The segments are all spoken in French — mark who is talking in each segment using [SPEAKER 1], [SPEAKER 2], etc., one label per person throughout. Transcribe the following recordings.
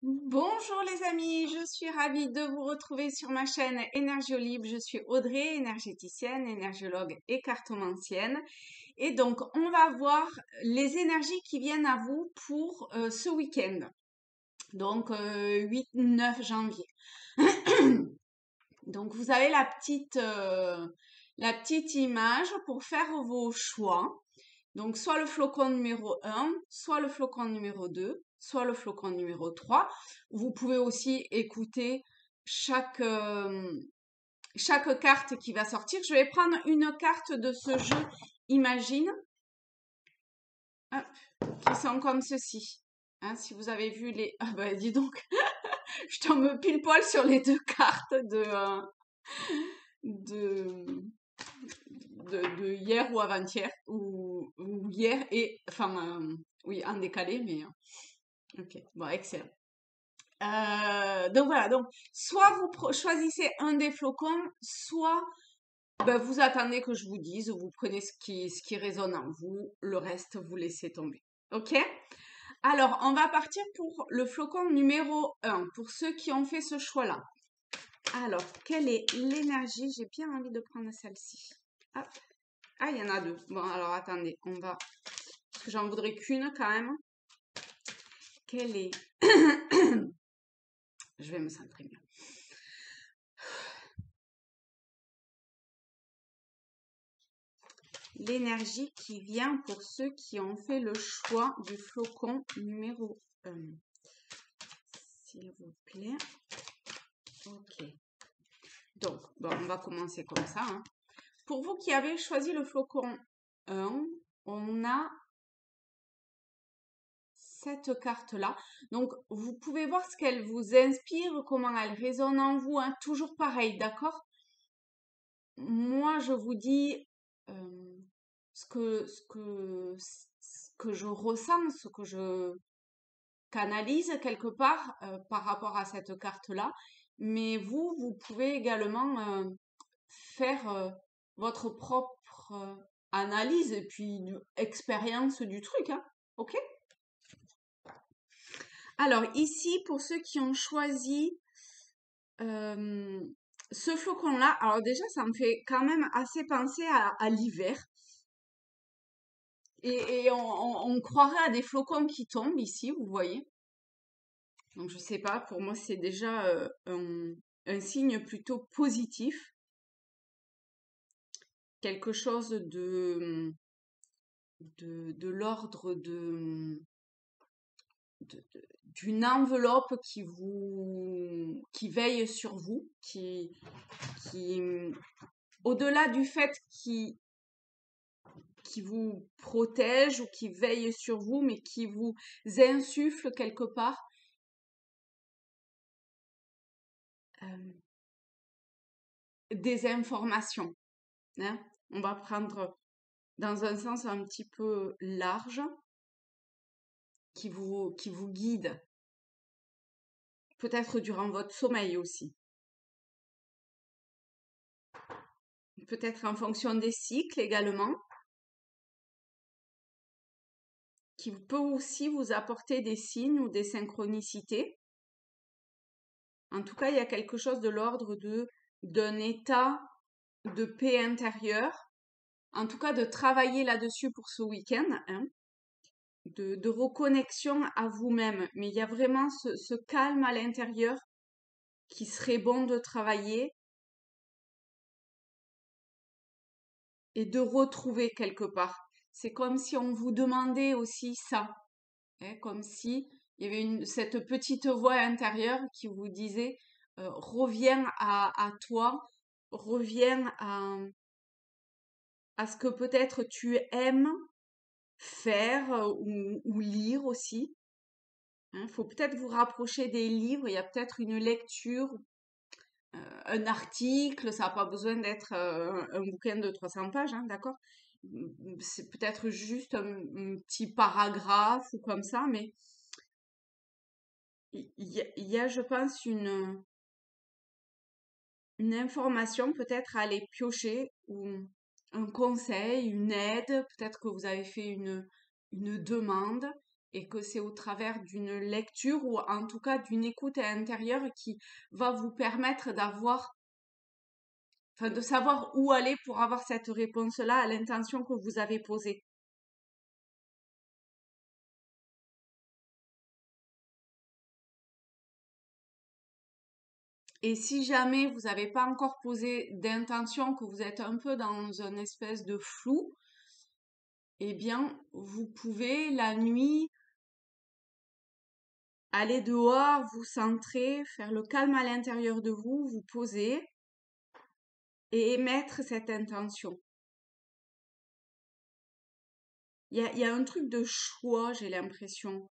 [SPEAKER 1] Bonjour les amis, je suis ravie de vous retrouver sur ma chaîne Énergie Libre. Je suis Audrey, énergéticienne, énergiologue et cartomancienne. Et donc, on va voir les énergies qui viennent à vous pour ce week-end. Donc, 8-9 janvier. Donc, vous avez la petite image pour faire vos choix. Donc, soit le flocon numéro 1, soit le flocon numéro 2, soit le flocon numéro 3. Vous pouvez aussi écouter chaque carte qui va sortir. Je vais prendre une carte de ce jeu Imagine, hop, qui sont comme ceci. Hein, si vous avez vu les... Ah bah dis donc, je tombe pile poil sur les deux cartes de, de hier ou avant-hier, ou hier et... Enfin, oui, en décalé, mais... Ok, bon, excellent. Donc voilà, donc soit vous choisissez un des flocons, soit ben, vous attendez que je vous dise, vous prenez ce qui résonne en vous, le reste vous laissez tomber. Ok? Alors, on va partir pour le flocon numéro 1, pour ceux qui ont fait ce choix-là. Alors, quelle est l'énergie? J'ai bien envie de prendre celle-ci. Hop. Ah, il y en a deux. Bon, alors attendez, on va... Parce que j'en voudrais qu'une quand même. Quelle est... Je vais me centrer bien. L'énergie qui vient pour ceux qui ont fait le choix du flocon numéro 1. S'il vous plaît. Ok. Donc, bon, on va commencer comme ça. Hein. Pour vous qui avez choisi le flocon 1, on a cette carte-là. Donc, vous pouvez voir ce qu'elle vous inspire, comment elle résonne en vous. Hein. Toujours pareil, d'accord? Moi, je vous dis ce que je ressens, ce que je canalise quelque part par rapport à cette carte-là. Mais vous pouvez également faire votre propre analyse et puis expérience du truc. Hein, ok? Alors ici, pour ceux qui ont choisi ce flocon-là, alors déjà, ça me fait quand même assez penser à l'hiver. Et on croirait à des flocons qui tombent ici, vous voyez. Donc je sais pas, pour moi c'est déjà un signe plutôt positif. Quelque chose de l'ordre d'une enveloppe qui veille sur vous, qui au-delà du fait qui vous protège ou qui veille sur vous, mais qui vous insuffle quelque part des informations. Hein. On va prendre dans un sens un petit peu large qui vous guide, peut-être durant votre sommeil aussi, peut-être en fonction des cycles également, qui peut aussi vous apporter des signes ou des synchronicités. En tout cas, il y a quelque chose de l'ordre d'un état de paix intérieure, en tout cas de travailler là-dessus pour ce week-end, hein, de reconnexion à vous-même. Mais il y a vraiment ce calme à l'intérieur qui serait bon de travailler et de retrouver quelque part. C'est comme si on vous demandait aussi ça, hein, comme si il y avait cette petite voix intérieure qui vous disait reviens à toi, reviens à ce que peut-être tu aimes faire ou lire aussi. Il faut peut-être vous rapprocher des livres, il y a peut-être une lecture, un article, ça n'a pas besoin d'être un bouquin de 300 pages, hein, d'accord? C'est peut-être juste un petit paragraphe ou comme ça, mais il y a, je pense, une information peut-être à aller piocher ou un conseil, une aide, peut-être que vous avez fait une demande et que c'est au travers d'une lecture ou en tout cas d'une écoute intérieure qui va vous permettre de savoir où aller pour avoir cette réponse-là à l'intention que vous avez posée. Et si jamais vous n'avez pas encore posé d'intention, que vous êtes un peu dans une espèce de flou, eh bien, vous pouvez la nuit aller dehors, vous centrer, faire le calme à l'intérieur de vous, vous poser et émettre cette intention. Il y a un truc de choix, j'ai l'impression.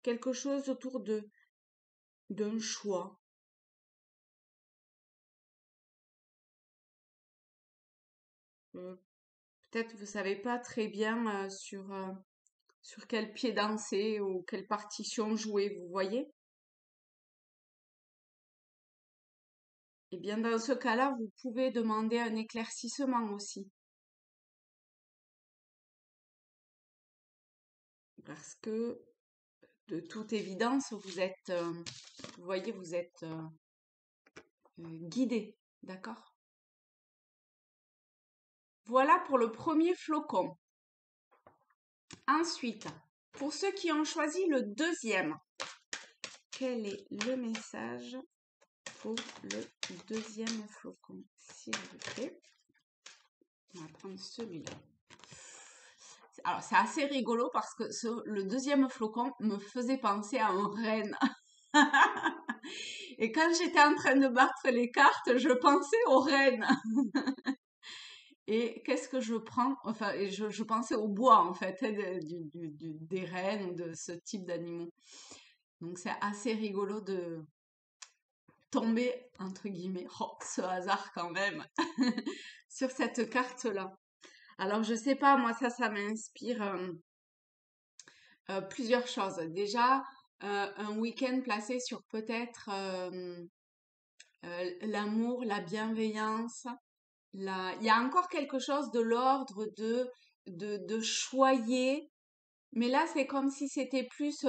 [SPEAKER 1] Quelque chose autour d'un choix. Euh, Peut-être vous savez pas très bien sur quel pied danser ou quelle partition jouer, vous voyez? Eh bien, dans ce cas-là, vous pouvez demander un éclaircissement aussi. Parce que, de toute évidence, vous voyez, vous êtes guidé, d'accord? Voilà pour le premier flocon. Ensuite, pour ceux qui ont choisi le deuxième, quel est le message pour le deuxième flocon, s'il vous plaît? On va prendre celui-là. Alors, c'est assez rigolo parce que le deuxième flocon me faisait penser à un renne. Et quand j'étais en train de battre les cartes, je pensais au renne. Et qu'est-ce que je prends? Enfin, et je pensais au bois, en fait, hein, des rennes ou de ce type d'animaux. Donc, c'est assez rigolo de tomber, entre guillemets, oh, ce hasard quand même, sur cette carte-là. Alors, je sais pas, moi, ça m'inspire plusieurs choses. Déjà, un week-end placé sur peut-être l'amour, la bienveillance. Il y a encore quelque chose de l'ordre de choyer, mais là, c'est comme si c'était plus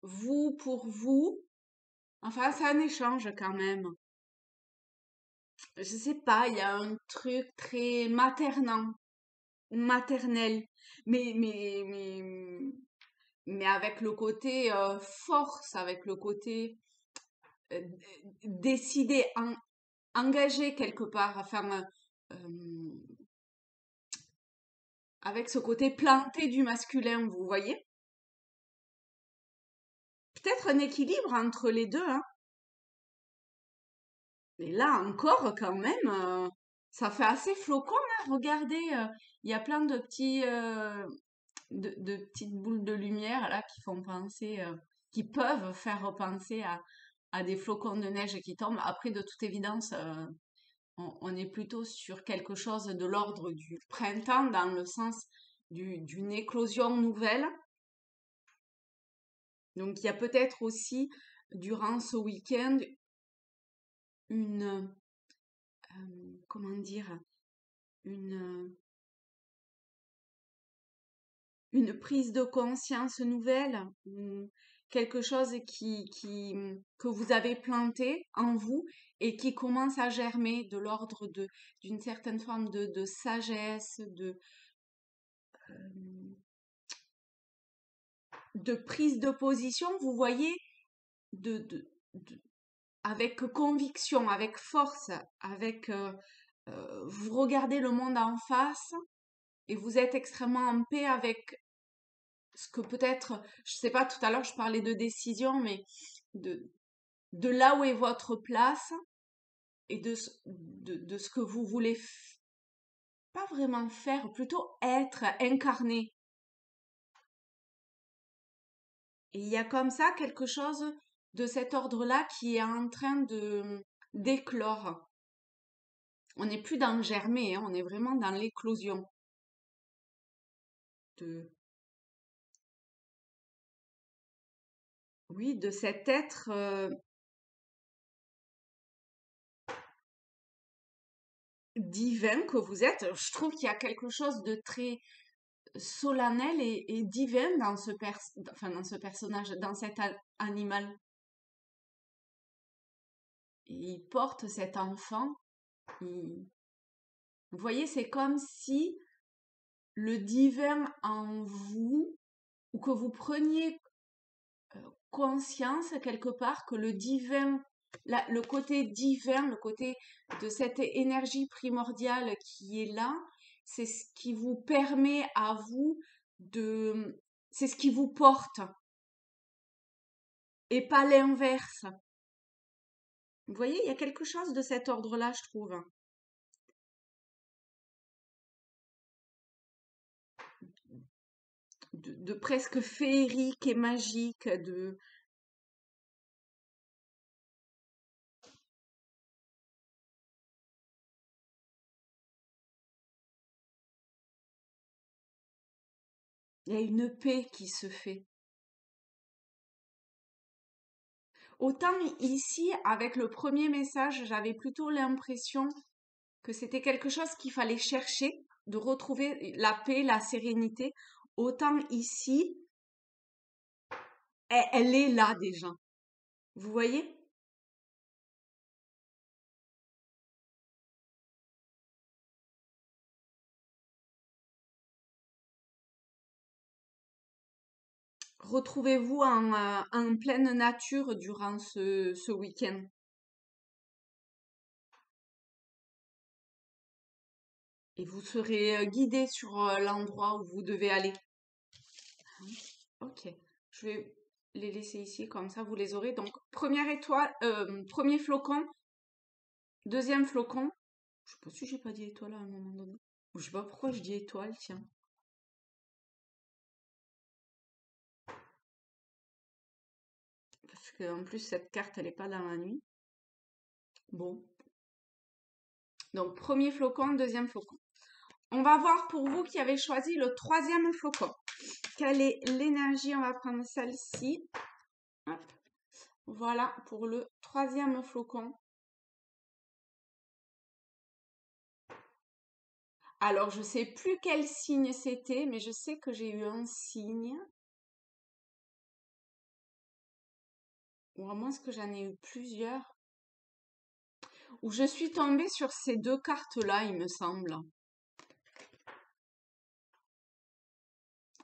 [SPEAKER 1] vous pour vous. Enfin, c'est un échange quand même. Je sais pas, il y a un truc très maternel, mais, mais, mais, mais avec le côté force, avec le côté euh, décidé, engagé quelque part, enfin, avec ce côté planté du masculin, vous voyez? Peut-être un équilibre entre les deux, hein. Et là encore, quand même, ça fait assez flocon, hein. Regardez, il y a plein de de petites boules de lumière là qui font penser, qui peuvent faire penser à des flocons de neige qui tombent. Après, de toute évidence, on est plutôt sur quelque chose de l'ordre du printemps dans le sens d'une éclosion nouvelle. Donc, il y a peut-être aussi, durant ce week-end, une, comment dire, une, une prise de conscience nouvelle, ou quelque chose que vous avez planté en vous et qui commence à germer de l'ordre d'une certaine forme de sagesse, de prise de position, vous voyez, de- avec conviction, avec force, vous regardez le monde en face et vous êtes extrêmement en paix avec ce que peut-être, je sais pas, tout à l'heure je parlais de décision, mais de, de là où est votre place et de ce que vous voulez pas vraiment faire, plutôt être, incarner. Et il y a comme ça quelque chose de cet ordre-là qui est en train de d'éclore. On n'est plus dans le germer, hein, on est vraiment dans l'éclosion de, oui, de cet être divin que vous êtes. Je trouve qu'il y a quelque chose de très solennel et divin dans dans ce personnage, dans cet animal. Et il porte cet enfant. il- Vous voyez, c'est comme si le divin en vous, ou que vous preniez conscience quelque part que le divin, le côté divin, le côté de cette énergie primordiale qui est là, c'est ce qui vous permet à vous c'est ce qui vous porte et pas l'inverse. Vous voyez, il y a quelque chose de cet ordre-là, je trouve. De presque féerique et magique, il y a une paix qui se fait. Autant ici, avec le premier message, j'avais plutôt l'impression que c'était quelque chose qu'il fallait chercher, de retrouver la paix, la sérénité. Autant ici, elle est là déjà. Vous voyez? Retrouvez-vous en pleine nature durant ce week-end. Et vous serez guidé sur l'endroit où vous devez aller. Ok, je vais les laisser ici, comme ça vous les aurez. Donc, première étoile, premier flocon, deuxième flocon. Je sais pas si j'ai pas dit étoile à un moment donné. Ou je sais pas pourquoi je dis étoile, tiens. Parce qu'en plus, cette carte, elle est pas dans la nuit. Bon. Donc, premier flocon, deuxième flocon. On va voir pour vous qui avez choisi le troisième flocon. Quelle est l'énergie? On va prendre celle-ci. Hop. Voilà pour le troisième flocon. Alors, je sais plus quel signe c'était, mais je sais que j'ai eu un signe. Ou à moins que j'en ai eu plusieurs. Où je suis tombée sur ces deux cartes-là, il me semble.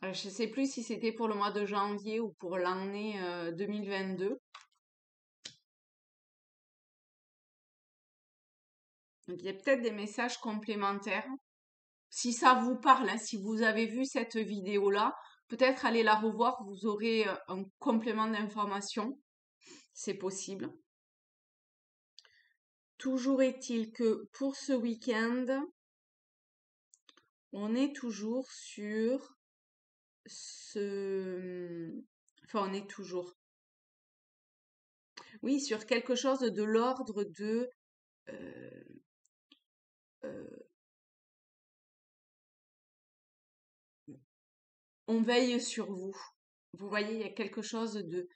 [SPEAKER 1] Je sais plus si c'était pour le mois de janvier ou pour l'année 2022. Donc, il y a peut-être des messages complémentaires. Si ça vous parle, hein, si vous avez vu cette vidéo-là, peut-être allez la revoir, vous aurez un complément d'information. C'est possible. Toujours est-il que pour ce week-end, on est toujours sur ce... Enfin, on est toujours... Oui, sur quelque chose de l'ordre de... euh, euh, on veille sur vous. Vous voyez, il y a quelque chose de-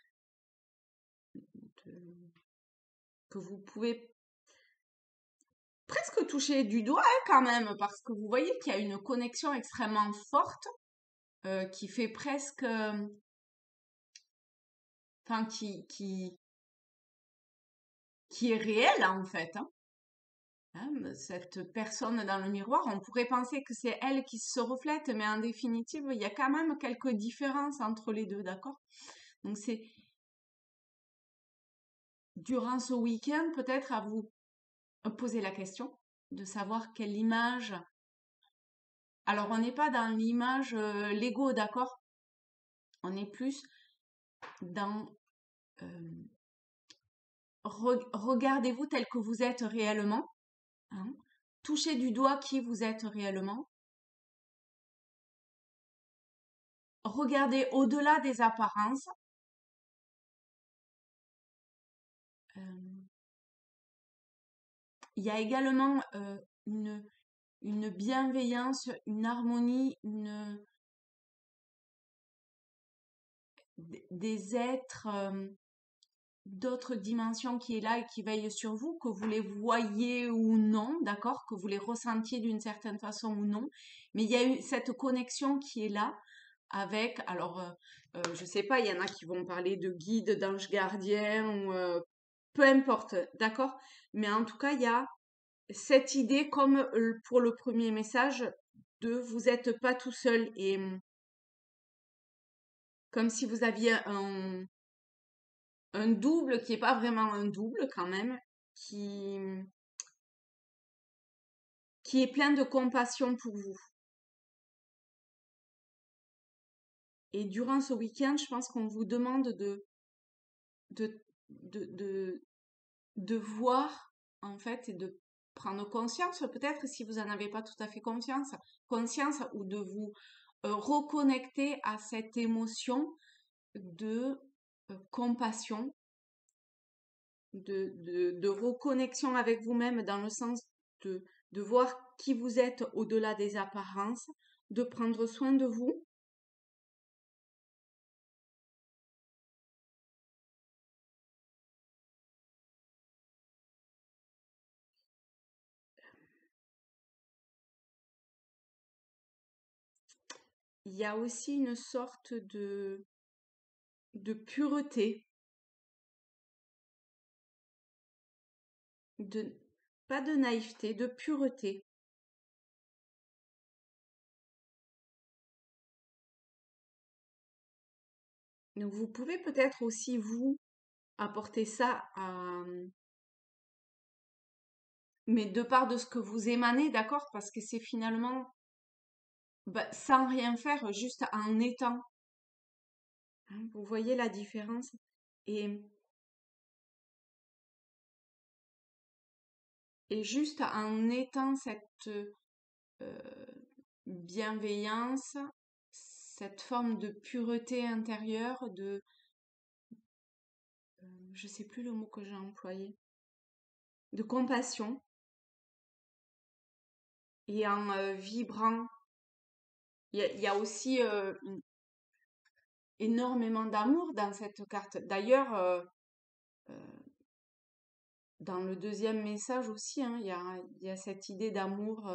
[SPEAKER 1] que vous pouvez presque toucher du doigt hein, quand même, parce que vous voyez qu'il y a une connexion extrêmement forte qui fait presque... Enfin, qui est réelle en fait. Hein, cette personne dans le miroir, on pourrait penser que c'est elle qui se reflète, mais en définitive, il y a quand même quelques différences entre les deux, d'accord? Donc c'est durant ce week-end, peut-être à vous poser la question de savoir quelle image. Alors on n'est pas dans l'image Lego, d'accord? On est plus dans regardez-vous tel que vous êtes réellement, hein, touchez du doigt qui vous êtes réellement, regardez au-delà des apparences. euh, Il y a également une, une bienveillance, une harmonie, des êtres d'autres dimensions qui est là et qui veille sur vous, que vous les voyez ou non, d'accord, que vous les ressentiez d'une certaine façon ou non, mais il y a eu cette connexion qui est là avec, alors, je sais pas, il y en a qui vont parler de guide, d'ange gardien, ou peu importe, d'accord, mais en tout cas, il y a cette idée, comme pour le premier message, de vous n'êtes pas tout seul et comme si vous aviez un double qui est pas vraiment un double quand même, qui, qui est plein de compassion pour vous. Et durant ce week-end, je pense qu'on vous demande de, de, de, de voir, en fait, et de prendre conscience, peut-être si vous n'en avez pas tout à fait conscience, ou de vous reconnecter à cette émotion de compassion, de reconnexion avec vous-même dans le sens de voir qui vous êtes au-delà des apparences, de prendre soin de vous. Il y a aussi une sorte de pureté, de, pas de naïveté, de pureté. Donc vous pouvez peut-être aussi vous apporter ça mais de part de ce que vous émanez, d'accord? Parce que c'est finalement bah, sans rien faire, juste en étant. Hein, vous voyez la différence? Et, et juste en étant cette bienveillance, cette forme de pureté intérieure, je sais plus le mot que j'ai employé, de compassion, et en vibrant. Il y a aussi énormément d'amour dans cette carte. D'ailleurs, euh, dans le deuxième message aussi, hein, il y a cette idée d'amour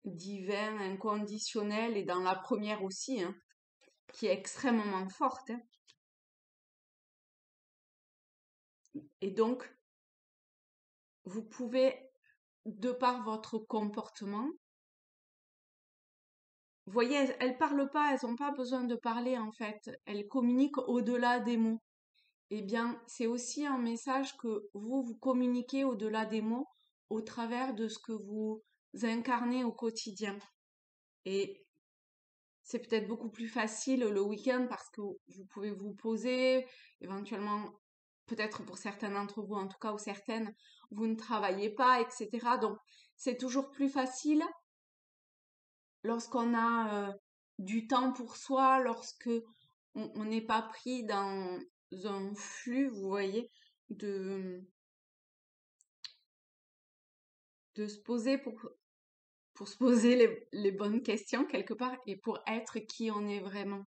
[SPEAKER 1] divin, inconditionnel, et dans la première aussi, hein, qui est extrêmement forte. Hein. Et donc, vous pouvez, de par votre comportement, vous voyez, elles parlent pas, elles n'ont pas besoin de parler en fait, elles communiquent au-delà des mots. Eh bien, c'est aussi un message que vous communiquez au-delà des mots au travers de ce que vous incarnez au quotidien. Et c'est peut-être beaucoup plus facile le week-end parce que vous pouvez vous poser, éventuellement, peut-être pour certains d'entre vous, en tout cas, ou certaines, vous ne travaillez pas, etc. Donc, c'est toujours plus facile lorsqu'on a du temps pour soi, lorsque on n'est pas pris dans un flux, vous voyez, de, de se poser pour se poser les bonnes questions quelque part et pour être qui on est vraiment.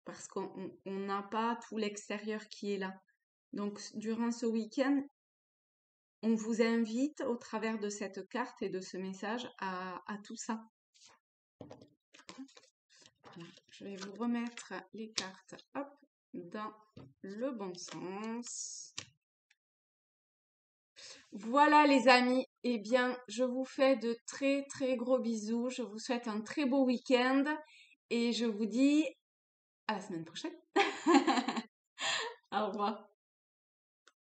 [SPEAKER 1] Parce qu'on n'a pas tout l'extérieur qui est là. Donc, durant ce week-end, on vous invite au travers de cette carte et de ce message à tout ça. Voilà. Je vais vous remettre les cartes hop, dans le bon sens. Voilà les amis, eh bien je vous fais de très très gros bisous, je vous souhaite un très beau week-end et je vous dis à la semaine prochaine. Au revoir.